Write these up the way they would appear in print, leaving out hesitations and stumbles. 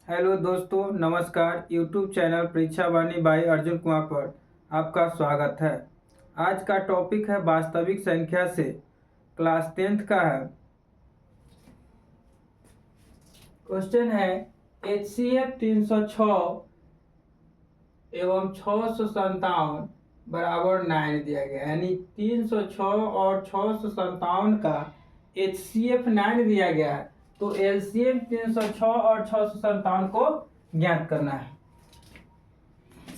Hello दोस्तों, नमस्कार। YouTube channel परीक्षा वाणी बाई अर्जुन कुमार पर आपका स्वागत है। आज का टॉपिक है वास्तविक संख्या से, क्लास 10th का है। क्वेश्चन है HCF 306 एवं 657 बराबर 9 दिया गया, यानी 306 और 657 का HCF 9 दिया गया है, तो LCM 306 और 657 को ज्ञात करना है।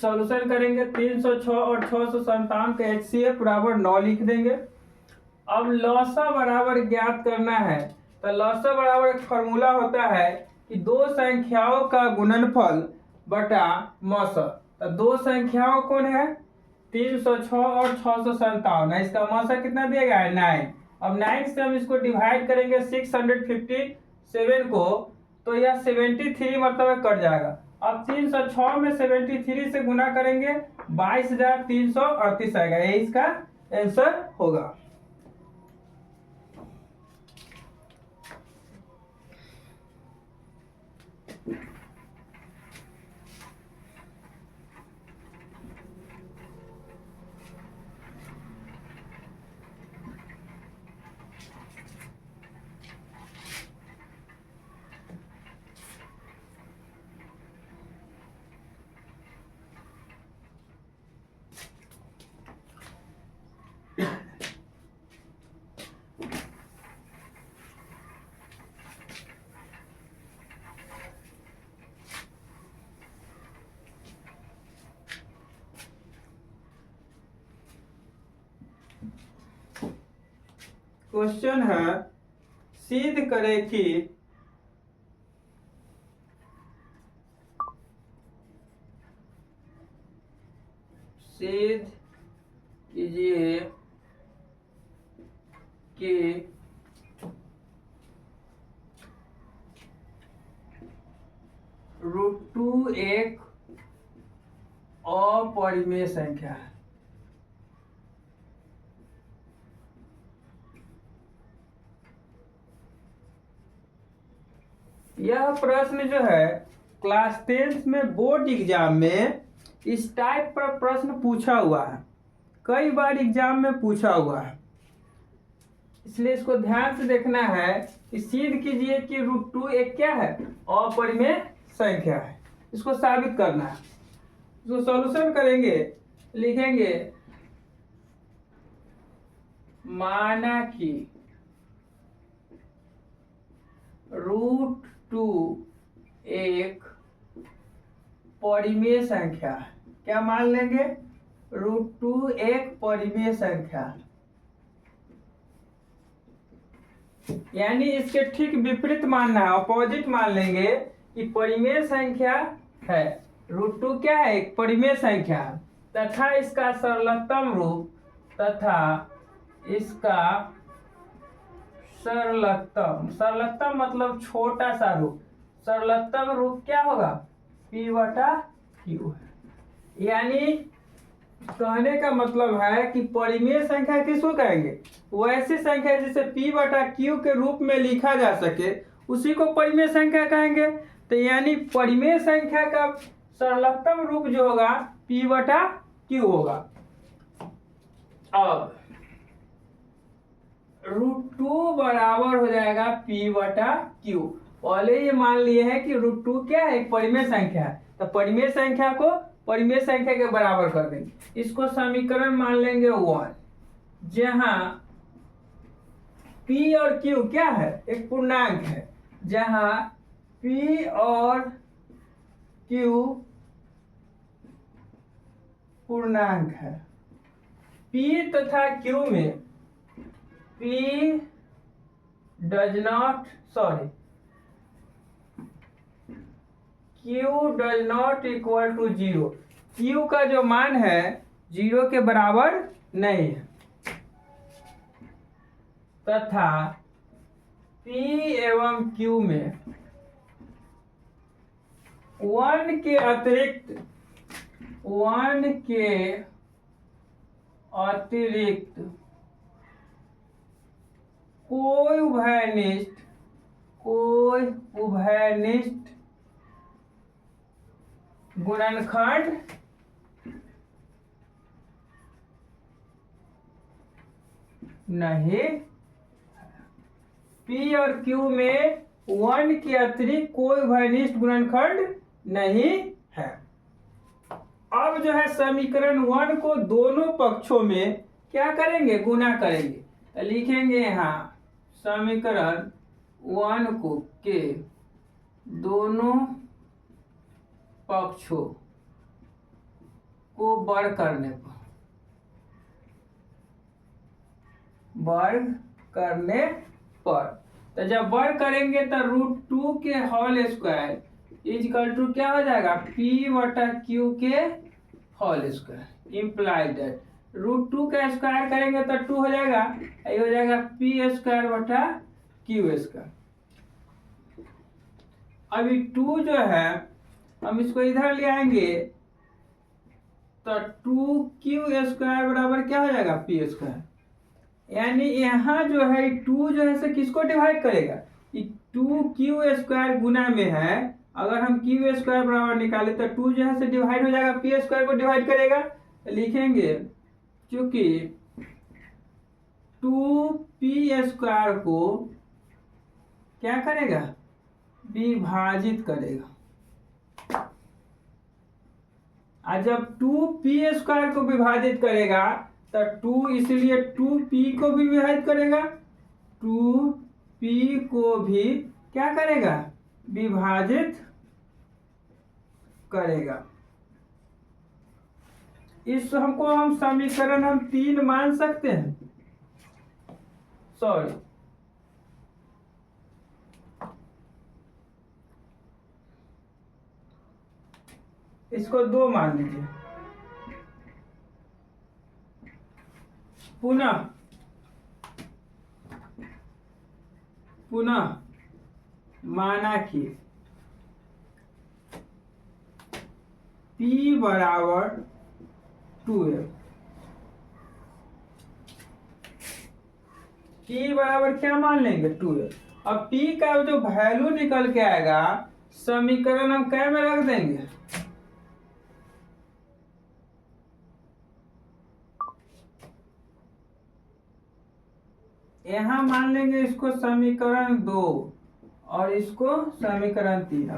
सॉल्यूशन करेंगे। 306 और 657 का HCF बराबर 9 लिख देंगे। अब लॉसा बराबर ज्ञात करना है, तो लॉसा बराबर एक फॉर्मूला होता है कि दो संख्याओं का गुणनफल बटा मौसा। तो दो संख्याओं कौन है? 306 और 657। इसका मौसा कितना दिया गया है? 9। अब 9 से हम इसको डिवाइड करेंगे 657 को, तो यह 73 मतलब कट जाएगा। अब 306 में 73 से गुना करेंगे 22,338 आएगा। यही इसका आंसर होगा। क्वेश्चन है सिद्ध करें कि सिद्ध कीजिए कि √2 एक अपरिमेय संख्या है। यह प्रश्न जो है क्लास 10th में बोर्ड एग्जाम में इस टाइप पर प्रश्न पूछा हुआ है, कई बार एग्जाम में पूछा हुआ है, इसलिए इसको ध्यान से देखना है कि सिद्ध कीजिए कि √2 एक क्या है? अपरिमेय संख्या है। इसको साबित करना है। इसको सॉल्यूशन करेंगे, लिखेंगे माना कि √2 एक परिमेय संख्या है। क्या मान लेंगे? √2 एक परिमेय संख्या, यानी इसके ठीक विपरीत मानना है, अपोजिट मान लेंगे कि परिमेय संख्या है। √2 क्या है? एक परिमेय संख्या तथा इसका सरलतम रूप, तथा इसका सरलतम मतलब छोटा सा रूप। सरलतम रूप क्या होगा? P/Q है। यानी कहने का मतलब है कि परिमेय संख्या किसको कहेंगे? वो ऐसी संख्या जिसे P/Q के रूप में लिखा जा सके, उसी को परिमेय संख्या कहेंगे। तो यानी परिमेय संख्या का सरलतम रूप जो होगा P/Q होगा। अब √2 बराबर हो जाएगा P/Q। पहले ये मान लिए हैं कि √2 क्या है? एक परिमेय संख्या है, तो परिमेय संख्या को परिमेय संख्या के बराबर कर देंगे। इसको समीकरण मान लेंगे 1, जहां P और Q क्या है? एक पूर्णांक है, जहां P और Q पूर्णांक है। P तथा Q में P does not Q does not equal to 0। Q का जो मान है 0 के बराबर नहीं है, तथा P एवं Q में 1 के अतिरिक्त कोई उभयनिष्ठ गुणनखंड नहीं, P और Q में 1 के अतिरिक्त कोई घनिष्ठ गुणनखंड नहीं है। अब जो है समीकरण 1 को दोनों पक्षों में क्या करेंगे, गुना करेंगे। तो लिखेंगे यहाँ समीकरण 1 को के दोनों पक्षों को वर्ग करने पर, तो जब वर्ग करेंगे तो √2 के होल स्क्वायर इजकल टू क्या हो जाएगा, P/Q के होल स्क्वायर। इम्प्लाई दैट √2 का स्क्वायर करेंगे तो 2 हो जाएगा, ये हो जाएगा P² / Q²। अभी 2 जो है हम इसको इधर ले आएंगे तो 2Q² बराबर क्या हो जाएगा, P²। यानी यहाँ जो है 2 जो है से किसको डिवाइड करेगा, 2Q² गुना में है। अगर हम Q² बराबर निकाले तो 2 जो है से डिवाइड हो जाएगा, P² को डिवाइड करेगा। तो लिखेंगे क्योंकि 2P² को क्या करेगा, विभाजित करेगा। और जब 2P² को विभाजित करेगा तो 2, इसलिए 2P को भी विभाजित करेगा, 2P को भी क्या करेगा, विभाजित करेगा। इस हमको हम समीकरण हम 3 मान सकते हैं, सॉरी इसको 2 मान लीजिए। पुनः माना कि P बराबर 2m, P बराबर क्या मान लेंगे, 2m। अब P का जो वैल्यू निकल के आएगा समीकरण हम क्या में रख देंगे, यहाँ मान लेंगे इसको समीकरण 2 और इसको समीकरण 3।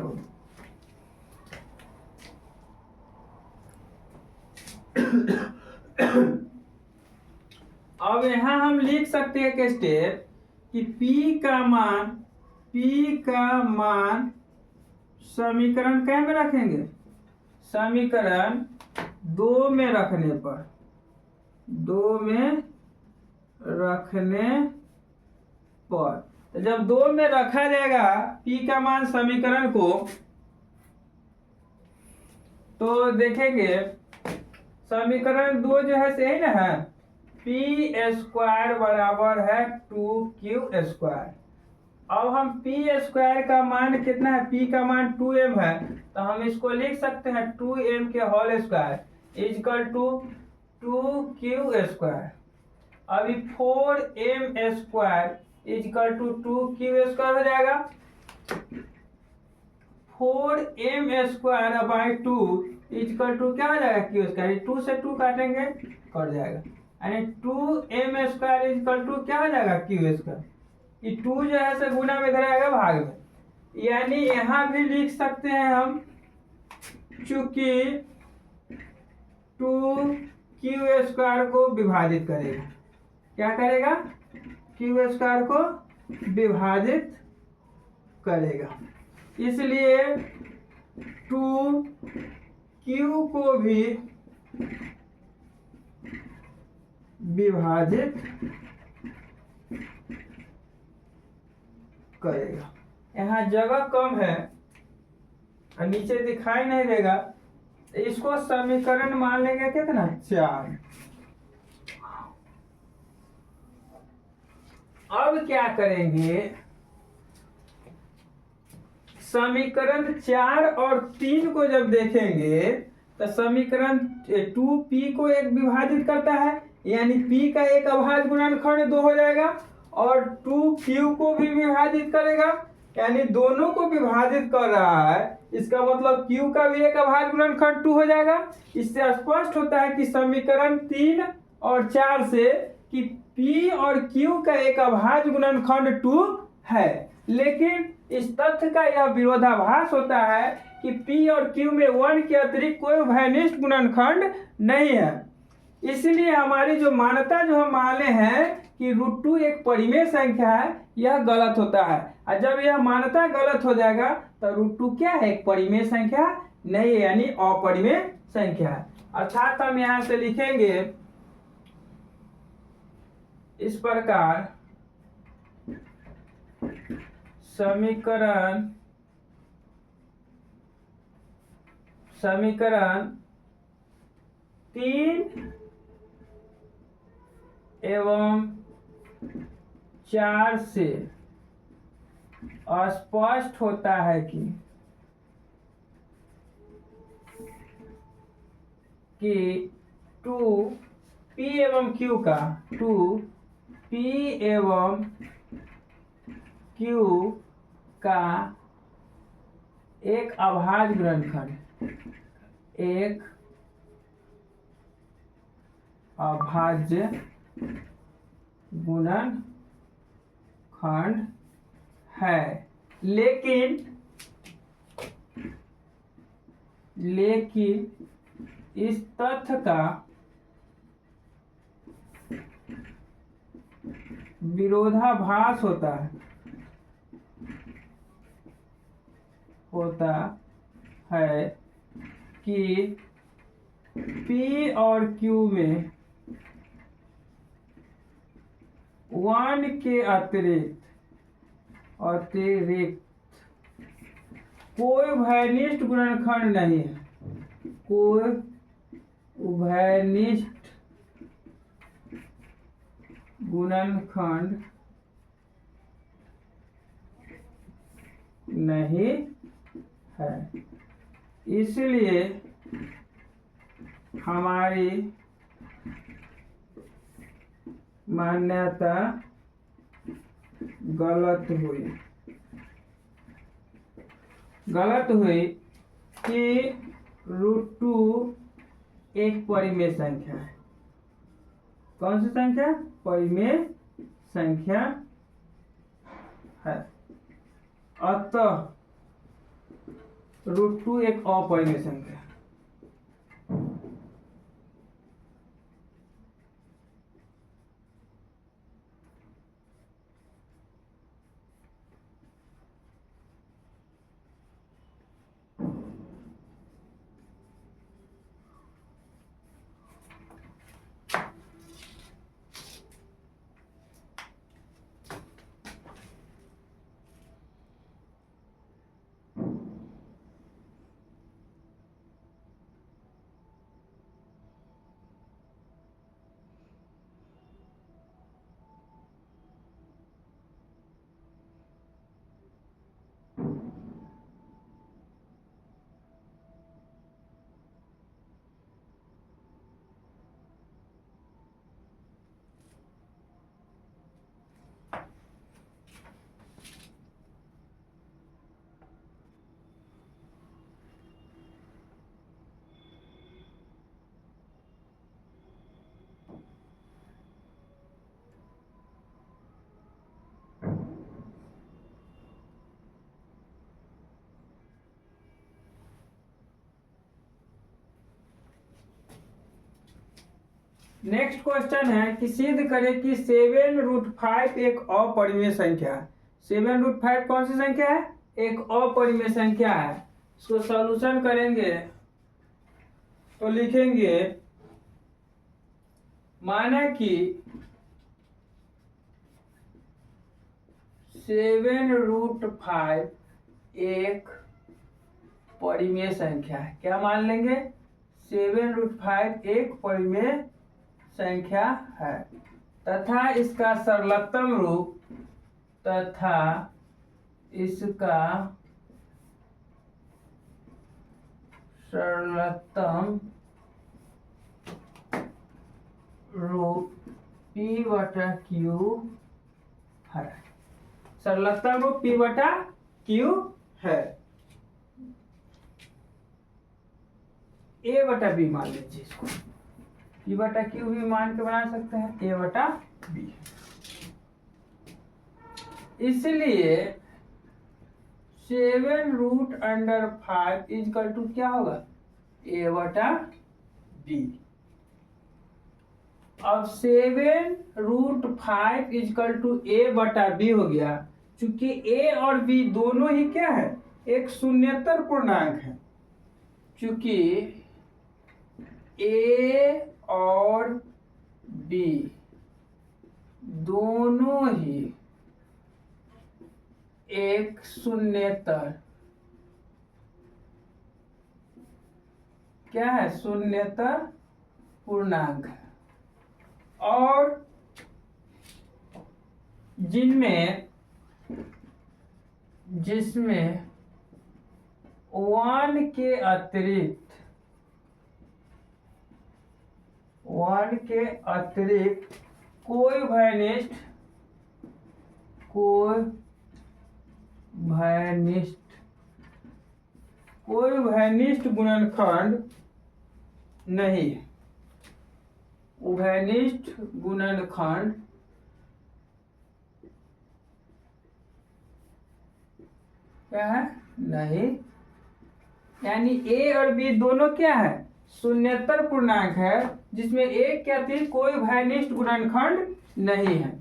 अब यहाँ हम लिख सकते हैं कि स्टेप कि P का मान समीकरण क्या में रखेंगे, समीकरण 2 में रखने पर, 2 में रखने पर, तो जब 2 में रखा जाएगा P का मान समीकरण को, तो देखेंगे समीकरण 2 जो है सही ना है, P² बराबर है 2Q²। अब हम P² का मान कितना है, P का मान 2m है, तो हम इसको लिख सकते हैं 2m के whole square is equal to 2Q²। अभी 4m² इजकल टू 2Q² हो जाएगा। 4m² इजकल टू क्या हो जाएगा, Q²। 2 से 2 काटेंगे कट जाएगा, यानी 2m² इजकल टू क्या हो जाएगा, Q²। ये 2 जो है से गुना में इधर आएगा भाग में, यानी यहाँ भी लिख सकते हैं हम, चूंकि 2Q² को विभाजित करेगा, क्या करेगा, Q² को विभाजित करेगा, इसलिए 2Q को भी विभाजित करेगा। यहाँ जगह कम है और नीचे दिखाई नहीं देगा, तो इसको समीकरण मान लेंगे कितना, 4। अब क्या करेंगे, समीकरण 4 और 3 को जब देखेंगे तो समीकरण 2P को एक विभाजित करता है, यानी P का एक अभाज्य गुणनखंड 2 हो जाएगा, और 2Q को भी विभाजित करेगा, यानी दोनों को विभाजित कर रहा है, इसका मतलब Q का भी एक अभाज्य गुणनखंड 2 हो जाएगा। इससे स्पष्ट होता है कि समीकरण 3 और 4 से कि P और Q का एक अभाज्य गुणनखंड 2 है। लेकिन इस तथ्य का यह विरोधाभास होता है कि P और Q में 1 के अतिरिक्त कोई उभयनिष्ठ गुणनखंड नहीं है। इसलिए हमारी जो मान्यता जो हम माने हैं कि √2 एक परिमेय संख्या है, यह गलत होता है। और जब यह मान्यता गलत हो जाएगा तो √2 क्या है? एक परिमेय संख्या नहीं है, यानी अपरिमेय संख्या है। अर्थात हम यहां से लिखेंगे इस प्रकार, समीकरण 3 एवं 4 से स्पष्ट होता है कि P एवं Q का 2P एवं Q का एक अभाज्य गुणनखंड है। लेकिन इस तथ्य का विरोधाभास होता है कि P और Q में 1 के अतिरिक्त कोई उभयनिष्ठ गुणनखंड नहीं है। कोई उभयनिष्ठ गुणनखंड नहीं है। इसलिए हमारी मान्यता गलत हुई कि √2 एक परिमेय संख्या है। कौन सी संख्या? परिमेय संख्या है। अतः √2 एक अपरिमेय संख्या है। नेक्स्ट क्वेश्चन है कि सिद्ध करें कि 7√5 एक अपरिमेय संख्या है। 7√5 कौन सी संख्या है? एक अपरिमेय संख्या है। इसको सॉल्यूशन करेंगे तो लिखेंगे, माना कि 7√5 एक परिमेय संख्या है। क्या मान लेंगे? 7√5 एक परिमेय संख्या है तथा इसका सरलतम रूप P/Q है। सरलतम रूप P/Q है। ए बटा बी मान लीजिए इसको, पी बटा क्यू भी मान के बना सकते हैं ए बटा बी। इसलिए 7√5 इजकल टू क्या होगा ए बटा बी। अब 7√5 इजकल टू ए बटा बी हो गया। चूंकि ए और बी दोनों ही क्या है, एक शून्येतर पूर्णांक है। चूंकि ए और बी दोनों ही एक शून्येतर क्या है, शून्येतर पूर्णांक है, और जिसमें 1 के अतिरिक्त कोई भयनिष्ठ गुणनखंड नहीं है। उभयनिष्ठ गुणनखंड क्या है, नहीं। यानी ए और बी दोनों क्या है, शून्येतर पूर्णांक है, जिसमें एक के अतिरिक्त कोई भयनिष्ठ गुणनखंड नहीं है।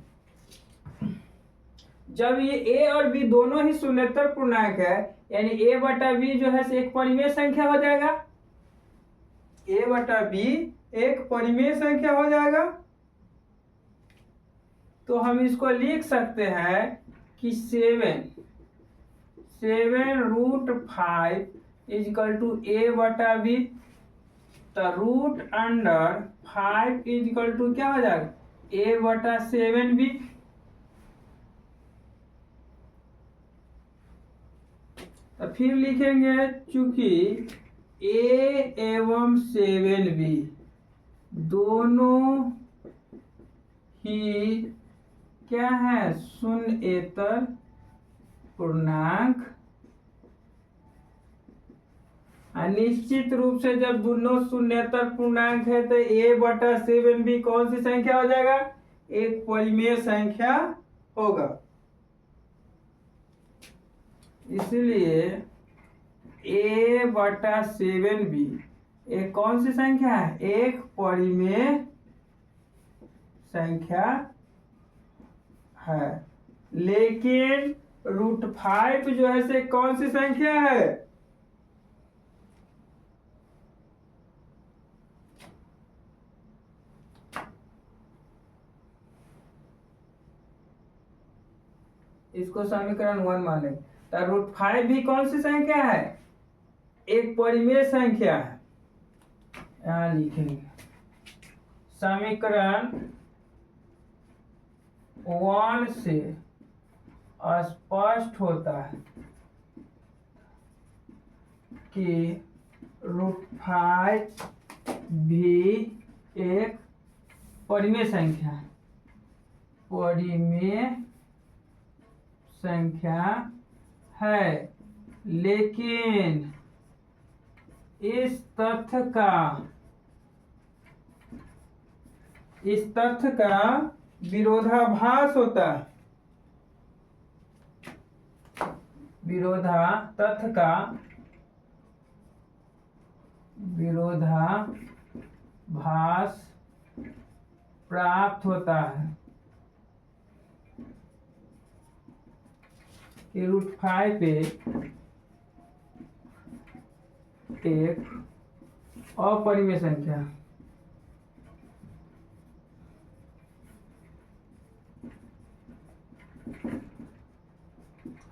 जब ये ए और बी दोनों ही शून्येतर पूर्णांक है, यानी ए बटा बी जो है एक परिमेय संख्या हो जाएगा। ए बटा बी एक परिमेय संख्या हो जाएगा। तो हम इसको लिख सकते हैं कि 7√5 इजकल टू ए बटा बी। तो √5 इजकल टू क्या हो जाएगा, ए बटा 7b। तो फिर लिखेंगे चूंकि ए एवं 7b दोनों ही क्या है, शून्येतर पूर्णांक। निश्चित रूप से जब दोनों शून्येतर पूर्णांक है तो ए बटा 7b कौन सी संख्या हो जाएगा, एक परिमेय संख्या होगा। इसलिए ए बटा 7b एक कौन सी संख्या है, एक परिमेय संख्या है। लेकिन √5 जो है से कौन सी संख्या है, इसको समीकरण 1 माने। तो √5 भी कौन सी संख्या है, एक परिमेय संख्या है। यहां लिखेंगे समीकरण 1 से स्पष्ट होता है कि √5 भी एक परिमेय संख्या है, परिमेय संख्या है। लेकिन इस तथ्य का विरोधाभास होता है। तथ्य का विरोधाभास प्राप्त होता है कि √5 पे एक अपरिमेय संख्या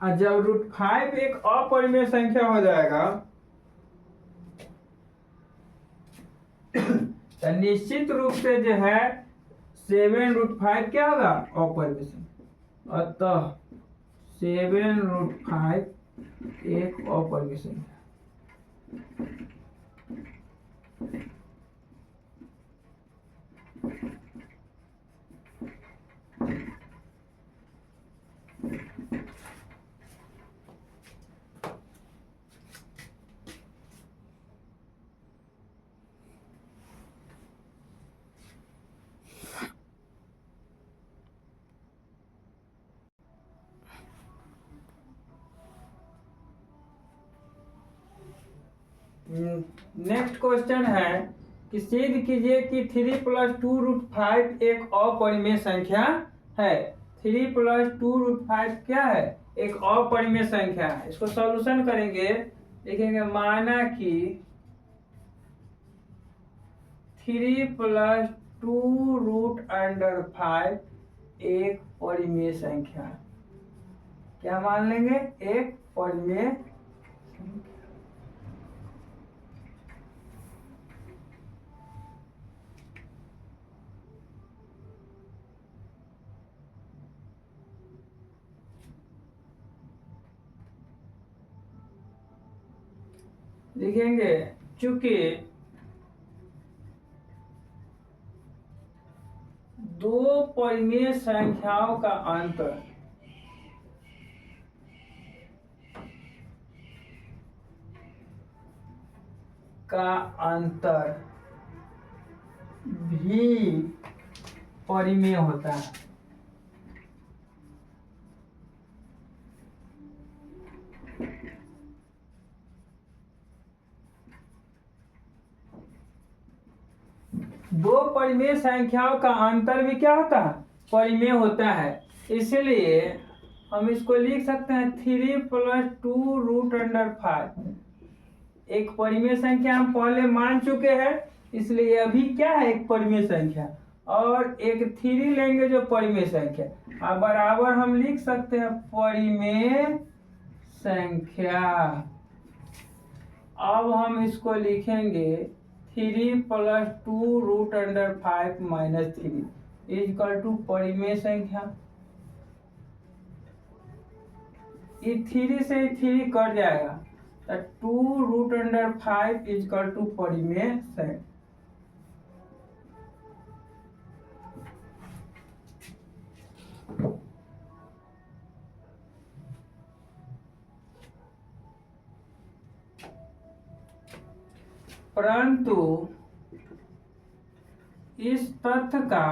और जब √5 एक अपरिमेय संख्या हो जाएगा तो निश्चित रूप से जो है 7√5 क्या होगा, अपरिमेय संख्या। अतः 7√5 एक अपरिमेय संख्या। नेक्स्ट क्वेश्चन है कि सिद्ध कीजिए कि 3 + 2√5 एक अपरिमेय संख्या है। 3 + 2√5 क्या है? एक अपरिमेय संख्या है। इसको सॉल्यूशन करेंगे, लिखेंगे माना कि 3 + 2√5 एक परिमेय संख्या है। क्या मान लेंगे? एक परिमेय संख्या। लिखेंगे चूंकि दो परिमेय संख्याओं का अंतर भी परिमेय होता है। दो परिमेय संख्याओं का अंतर भी क्या होता है? परिमेय होता है। इसलिए हम इसको लिख सकते हैं 3 + 2√5 एक परिमेय संख्या हम पहले मान चुके हैं, इसलिए अभी क्या है? एक परिमेय संख्या। और एक 3 लेंगे जो परिमेय संख्या, अब बराबर हम लिख सकते हैं परिमेय संख्या। अब हम इसको लिखेंगे 3 + 2√5 - 3 = परिमेय संख्या। ये 3 से 3 कट जाएगा तो 2√5 = परिमेय संख्या। परंतु इस तथ्य का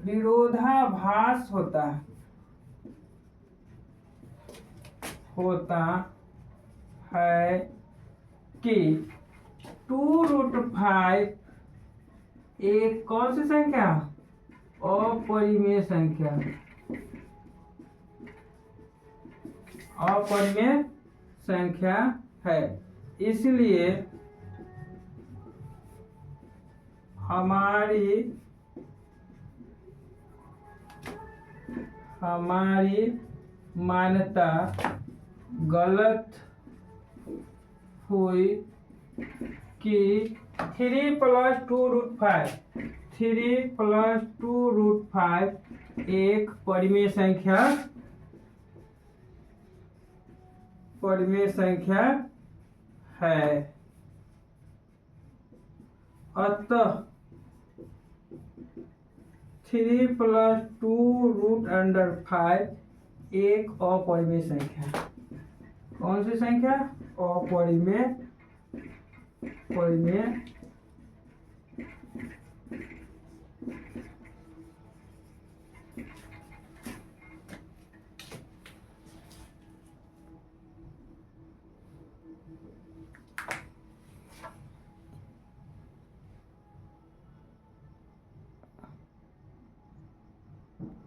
विरोधाभास होता है कि 2√5 एक कौन सी संख्या? अपरिमेय संख्या। अपरिमेय संख्या है। इसलिए हमारी मान्यता गलत हुई कि 3 + 2√5 एक परिमेय संख्या है। अतः 3 + 2√5 एक अपरिमेय संख्या है। कौन सी संख्या? अपरिमेय